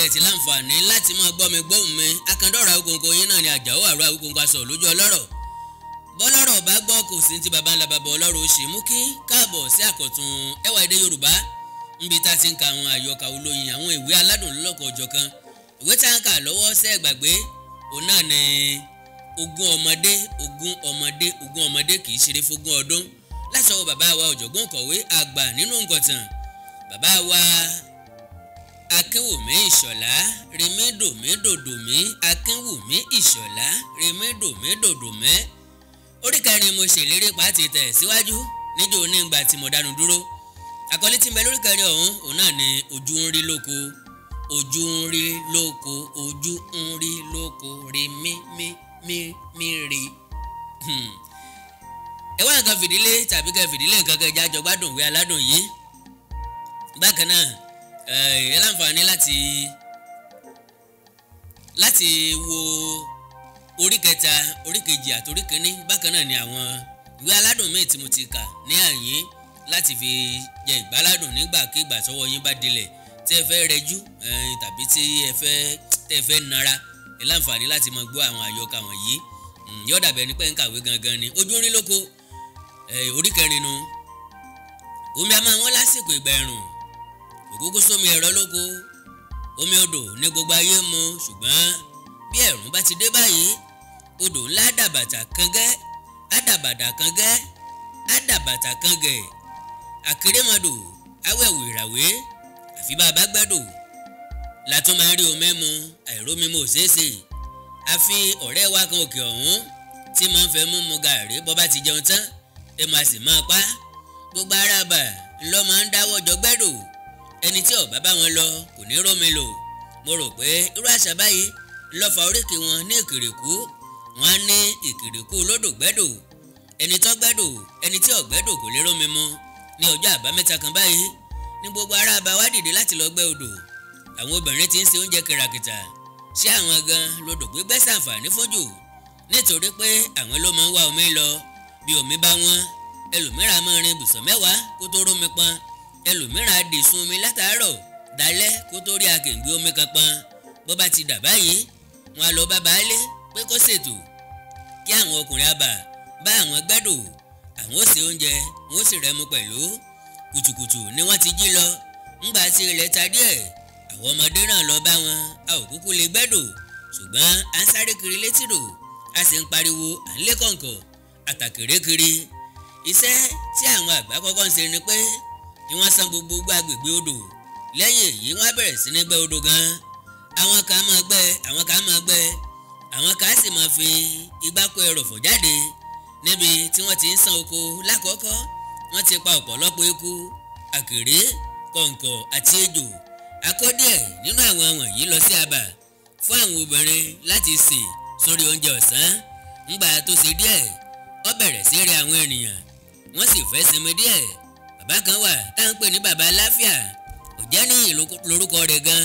tẹ̀ ti láǹfààní láti máa gbọ́ mi gbóhùn mi akandọ́ra Awíkonko yín náà ni Àjàó àrò Awíkonko aṣọ lójú ọlọ́rọ̀ bọ́lọ́rọ̀ bá gbọ́ kò sí ti baba ńlá baba ọlọ́rọ̀ ó ṣe mú kí káàbọ̀ sí àkọ́tún ẹwà èdè Yorùbá níbi tá a ti ń ka àwọn àyọkà olóyin àwọn ìwé aládùn lọ́lọ́kọ̀ ọjọ́ kan ìwé tá a ń kà lọ́wọ́ sẹ́ gbàgbé òun náà ni ogún ọmọdé kì í ṣeré fógún ọdún láti ọwọ́ bàbá wa ọ̀jọ̀gbọ́n kọ̀wé àgbà nínú nǹkan bàbá wa Akínwùmí Ìṣọ̀lá rèmídòmídòdòmí Akínwùmí Ìṣọ̀lá rèmídòmídòdòmí orí kẹrin mo ṣèlérí pàtì tẹ̀ síwájú níjó onígbà tí mo dánu dúró àkọlé tí ń bẹ lórí kẹrin ọ̀hún òun náà ni ojú ń rí lóko rí mí rí ẹ wá nǹkan fìdílé tàbí kẹ fìdílé nǹkan kẹjá jọ gbádùn ìwé aládùn yìí bákan náà ẹ láǹfààní láti wo orí kẹta orí kejì àti orí kínní bákan náà ni àwọn ìwé aládùn míì tí mo ti kà ní àyín láti fi jẹ ìgbáládùn nígbàkigbà tọ́wọ́ yín bá dilẹ̀ tí ẹ fẹ́ rẹjú tàbí tí ẹ fẹ́ nara ẹ láǹfààní láti máa gbọ́ àwọn àyọkà wọ̀nyí yóò dàbẹ̀ ní pé ń kàwé gangan ni ojú ń rí lóko orí kẹrin nu omi a máa wọ́n lásìkò ìgbà ẹ̀rùn òkúkú sómi ẹ̀rọ lóko omi odò ní gbogbo ayé mu ṣùgbọ́n bí ẹ̀rùn bá ti dé báyìí odò ńlá àdàbàtà kangẹ́ àkérémọdò awẹ̀wò ìràwé àfi bá a bá gbẹ́dò látún máa ń rí omi mu àìrómi mu òṣèṣe àfi ọ̀rẹ́ wa kan òkè ọ̀hún tí máa ń fẹ́ mú gàrí bọ́ bá ti jẹun tán ẹ máa sì máa pa gbogbo ara bà ńlọ máa ń dáwọ́ jọ gbẹ́dò ẹni tí ọ̀bá bá wọn lọ kò ní rómi lò mo rò pé irú àṣà báyìí ńlọ́fà oríkì wọn ní ìkìrìkú wọn á ní ìkìrìkú olódò gbẹ́dò ẹni tó gbẹ́dò ẹni tí ọ̀gbẹ́dò kò lè rómi mu ní ọjọ́ àbámẹ́ta kan báyìí ní gbogbo ara bá wá dìde láti lọ gbẹ́ odò àwọn obìnrin ti ń ṣe oúnjẹ kìràkìtà ṣé àwọn gan lodò gbígbẹ́ ṣàǹfààní fún jù nítorí pé àwọn ló máa ń wá omi lọ bí omi bá wọn ẹlòmíràn máa rin ibùsọ̀ mẹ́wàá kó tó rómi pọn ẹlòmíràn á dè sun omi látàárọ̀ dalẹ́ kó tó rí akèǹgbé omi kan pọn bó bá ti dà báyìí wọn á lọ bá baálé pé kó ṣètò kí àwọn ọkùnrin àbà bá àwọn gbẹ́dò àwọn ó ṣe oúnjẹ wọn ó sì rẹmu pẹ̀lú kùtùkùtù ni wọ́n ti jí lọ ńgbà tí ilẹ̀ ta díẹ̀ àwọn ọmọdé náà lọ bá wọn a ò kúkú lè gbẹ́dò ṣùgbọ́n à ń sáré kiri létìrò a sì ń pariwo à ń lé kọ̀ǹkọ̀ àtàkèrè kiri iṣẹ́ tí àwọn àgbà kọ́kọ́ ń ṣe ni pé kí wọ́n san gbogbo agbègbè odò lẹ́yìn èyí wọ́n á bẹ̀rẹ̀ sí ní gbẹ́ odò gan àwọn kan máa gbẹ́ àwọn kan sì máa fi igbá kó ẹrọ̀fọ̀ jáde níbi tí wọ́n ti ń san oko lákọ̀ọ́kọ́ wọ́n ti pa ọ̀pọ̀lọpọ̀ eku àkèrè kọ̀ǹkọ̀ àti ejò akọ́díẹ̀ nínú àwọn wọ̀nyí lọ sí abà fún àwọn obìnrin láti sè sórí oúnjẹ ọ̀sán ńgbà tó ṣe díẹ̀ ó bẹ̀rẹ̀ sí rí àwọn ènìyàn wọ́n sì fẹ́ sinmi díẹ̀ bàbá kan wà tá à ń pè ní bàbá aláfíà òjẹ́ ní lórúkọ rẹ̀ gan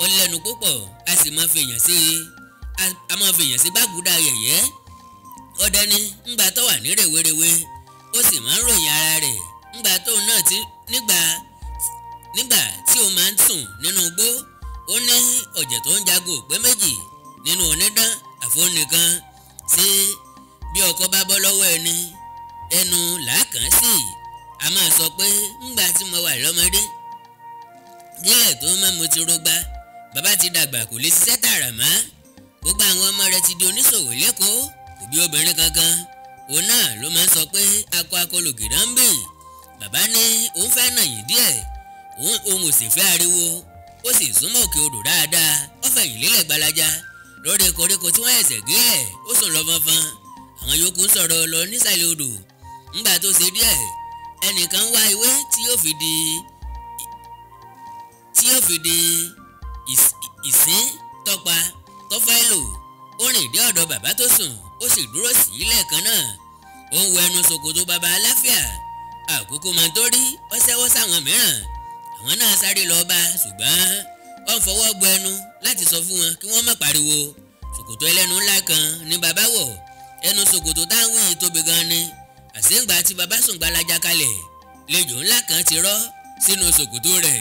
ó lẹ́nu púpọ̀ a sì máa fèèyàn sí gbàgùdà yẹ̀yẹ́ ọdẹ ni ńgbà tó wà ní rèwerèwe ó sì máa ń ròyìn ara rẹ̀ ńgbà tóun náà nígbà tí ó máa ń sùn nínú igbó ó ní ọ̀jẹ̀ tó ń jago pé méjì nínú onídán àfọ̀nìkan sí bí ọkọ bá bọ́ lọ́wọ́ ẹnu làákàn sí a máa sọ pé ńgbà tí mo wà lọ́mọdé díẹ̀ tó mọ́ mo ti rọgbà bàbá ti dàgbà kò lè ṣiṣẹ́ tààrà mọ́ gbogbo àwọn ọmọ rẹ̀ ti di oníṣòwò lẹ́kọ̀ọ́ kò bí obìnrin kankan òun náà ló máa ń sọ pé akọ lògìdá ń bè bàbá ní òun fẹ́ nà yín díẹ̀ òun ò sì fẹ́ ariwo ó sì súnmọ́ òkè odò dáadáa ó fẹ̀yìn lélẹ̀ gbalaja lórí koríko tí wọ́n ẹ̀sẹ̀ gé ẹ̀ ó sùn lọ fọnfọn àwọn yòókù ń sọ̀rọ̀ lọ nísàlẹ̀ odò ńgbà tó ṣe díẹ̀ ẹnìkan wá ìwé tí yóò fi di ìsín tọ́pa tó fẹ́ lò ó rìn dé ọ̀dọ̀ bàbá tó sùn ó sì dúró sí lẹ́ẹ̀kan náà ó ń wo ẹnu ṣòkòtò bàbá aláfíà àkókò máa tó rí ó ṣẹ́wọ́ sáwọn mìíràn àwọn náà sáré lọ bá ṣùgbọ́n ó ń fọwọ́ gbọ ẹnu láti sọ fún wọn kí wọ́n má pariwo ṣòkòtò ẹlẹ́nu ńlá kan ní bàbá wọ̀ ẹnu ṣòkòtò táwọn yìí tóbi gan ni àṣéǹgbà tí bàbá sùn gbalaja kalẹ̀ lejò ńlá kan ti rọ́ sínú ṣòkòtò rẹ̀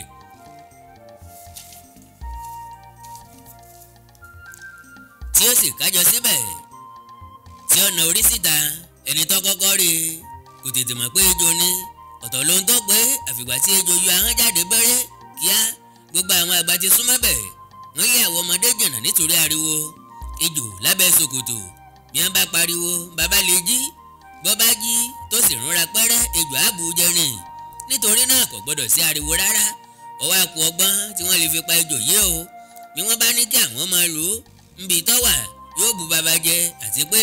tí ó sì kájọ síbẹ̀ tí ọ̀nà orí síta. Ẹni tó kọ́kọ́ rí kò tètè mọ̀ pé ejò ni. Ọ̀tọ̀ ló ń tó pé àfìgbà tí ejò yọ ahọ́n jáde bẹ́rẹ́ kíá gbogbo àwọn àgbà ti súnmọ́ bẹ̀. Wọ́n lé àwọn ọmọdé jìnnà nítorí ariwo ejò lábẹ́ ṣòkòtò. Bí wọ́n bá pariwo bàbá lè jí, bọ́ bá jí tó sì rúnra pẹ́rẹ́ ejò àbù jẹrin. Nítorí náà kò gbọ́dọ̀ sí ariwo rárá. Ọwọ́ àpò ọgbọ́n tí wọ́n lè fi pa ejò yìí o. Bí wọ́n bá ní kí àwọn máa lò ó nbí tọ́wà yóò bu bàbá jẹ, àti pé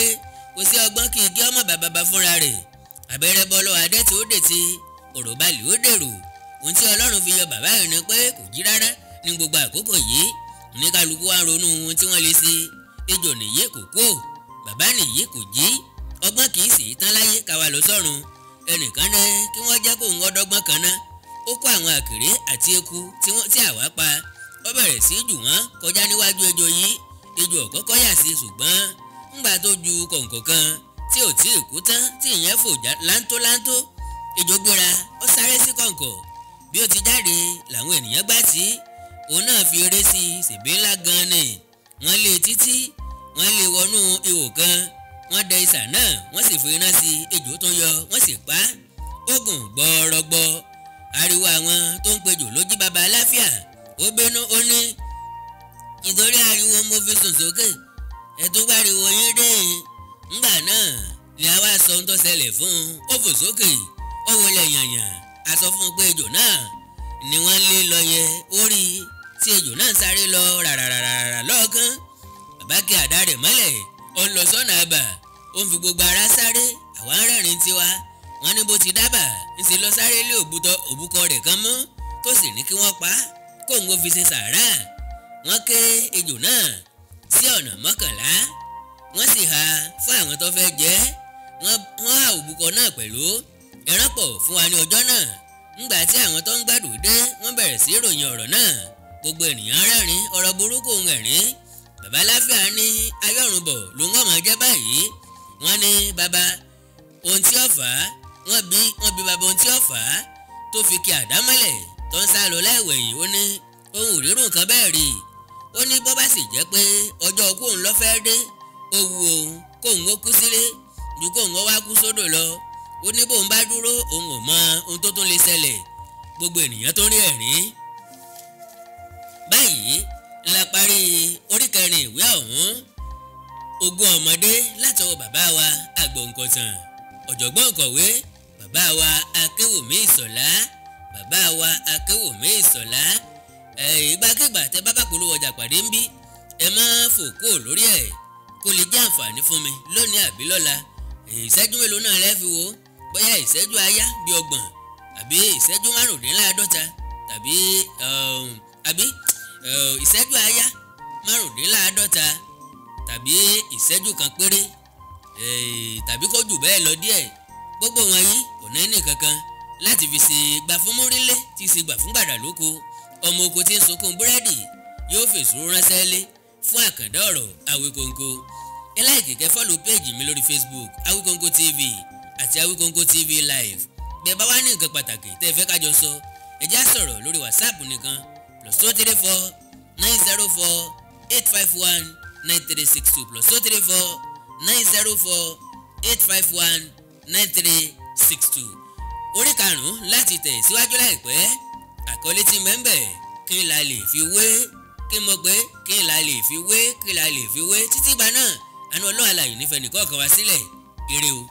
kò sí ọgbọ́n kí igi ọmọ bàbá fúnra rẹ̀. Abẹ́rẹ́ bọ́ lọ́wọ́ adé tí ó dè tí òròbalì ó dèrò. Ohun tí Ọlọ́run fi yọ bàbá yìí ni pé kò jí rárá ní gbogbo àkókò yìí. Oníkálukú wa ronú ohun tí wọ́n lè ṣe. Ejò nìyí kò kú, bàbá nìyí kò jí. Ọgbọ́n kì í sì tán láyé káwa lọ sọ́run. Ẹnìkan ní kí wọ́n jẹ́ kó ń ọdọ́gbọ́n kan ná. Ó kó àwọn àkèré àti eku tí àwa pa. Ó bẹ̀rẹ̀ sí jù wọ́n kọjá níwájú ejò yìí. Ejò ọ̀kọ́kọ́ yà sí, ṣùgbọ́n ńgbà tó ju kọ̀ǹkọ̀ kan tí ò tí ì kú tán tí ìyẹn fò láńtóláńtó. Ejò gbéra ó sáré sí kọ̀ǹkọ̀. Bí ó ti jáde làwọn ènìyàn gbá tí òun náà fi eré sí i. Ṣèbí ńlá gan ni. Wọ́n lé títí wọ́n lé wọnú ihò kan. Wọ́n dẹ isà náà wọ́n sì fi iná sí i. Ejò tó yọ wọ́n sì pa á. Ogún gbọ́ọ̀rọ̀gbọ́. Ariwo àwọn tó ń pejò ló jí baba aláfíà. Ó bínú ó ní nítorí ariwo mo fi sùn sókè. Ẹ̀tún pariwo yín dé. Ńgbà náà ni a wá sọ ohun tó ṣẹlẹ̀ fún un. Ó fò sókè ó wọlé yànyàn. A sọ fún un pé ejò náà ni wọ́n lé lọ yẹ. Ó rí tí ejò náà ń sáré lọ ràràràrà lọ́ọ̀kan. Bàbá kí àdá rẹ̀ mọ́lẹ̀ ó ń lọ sọ́nà àbà. Ó ń fi gbogbo ara sáré. Àwa ń rẹ́rìn tiwa. Wọ́n ní bó ti dábàá ń ṣe lọ sáré lé òbúkọ rẹ̀ kan mọ́ tó sì ní kí wọ́n pa á kó ń fi ṣe sàárà. Wọ́n ké ejò náà sí ọ̀nà 11. Wọ́n sì há fún àwọn tó fẹ́ jẹ. Wọ́n há òbúkọ náà pẹ̀lú. Ẹran pọ̀ fún wa ní ọjọ́ náà. Ńgbà tí àwọn tó ń gbádùn dé wọ́n bẹ̀rẹ̀ sí ròyìn ọ̀rọ̀ náà. Gbogbo ènìyàn rẹ́rìn ọ̀rọ̀ burúkú ń ẹ̀rín. Bàbá láfíà ní ayọ̀rùnbọ̀ ló ń wọ́n mọ̀ jẹ́ báyìí. Wọ́n ní bàbá ohun tí ó fà á. Wọ́n bí bàbá ohun tí ó fà á tó fi kí àdá mọ́lẹ̀ tó ń sá lọ láìwẹ̀yìn. Ó ní ohun rírùn kan bẹ́ẹ̀ rí. Ó ní bó bá sì jẹ́ pé ọjọ́ kóun lọ fẹ́ dé ó wu òun kóun ó kú sílé ju kóun ó wá kú sódò lọ. Ó ní bóun bá dúró òun ò mọ ohun tó tún lè ṣẹlẹ̀. Gbogbo ènìyàn tó rí ẹ̀rín. Báyìí la parí orí 4 ìwé ọ̀hún. Ogún ọmọdé látọwọ́ bàbá wa àgbọ̀ǹkọ̀tàn ọ̀jọ̀gbọ́n kọ̀wé bàbá wa Akéwùmí Ìṣọ̀lá. Bàbá wa Akéwùmí Ìṣọ̀lá. Ìgbàkigbà tẹ bá bá polówó ọjà pàdé ń bí ẹ má fòkó lórí ẹ̀ kó lè jẹ́ àǹfààní fún mi lónìí àbí lọ́la. Ìṣẹ́jú mélòó náà lẹ́ fi wo bóyá ìṣẹ́jú àáyá bí 30 àbí ìṣẹ́jú 55 tàbí ìṣẹ́jú àáyá 55 tàbí ìṣẹ́jú kan péré tàbí kó jù bẹ́ẹ̀ lọ díẹ̀. Gbogbo wọ̀nyí kò ní ní kankan láti fi ṣe gbà fún múrílé tí ṣe gbà fún gbàdà lóko. Ọmọ oko tí ń sunkún búrẹ́dì yóò fèsù ránṣẹ́ lé fún àkàndá ọ̀rọ̀ Awíkonko. Ẹ láìkì kẹ́ fọ́lù péèjì mi lórí Facebook Awíkonko TV àti Awíkonko TV live. Bẹ́ẹ̀ bá wá ní nǹkan pàtàkì tẹ́ ẹ fẹ́ kájọ sọ ẹ já sọ̀rọ̀ lórí WhatsApp nìkan +234 904 851 9362 +234 904 851 9362. Orí 5 láti tẹ̀ síwájú láìpẹ́. Àkọlé tí mẹ́ńbẹ̀ kí n la lè fi wé kí n mọ̀ pé kí n la lè fi wé kí n la lè fi wé títí ìgbà náà àánú Ọlọ́run alààyè nífẹ̀ẹ́ nìkan kan wá sílẹ̀. Ire o.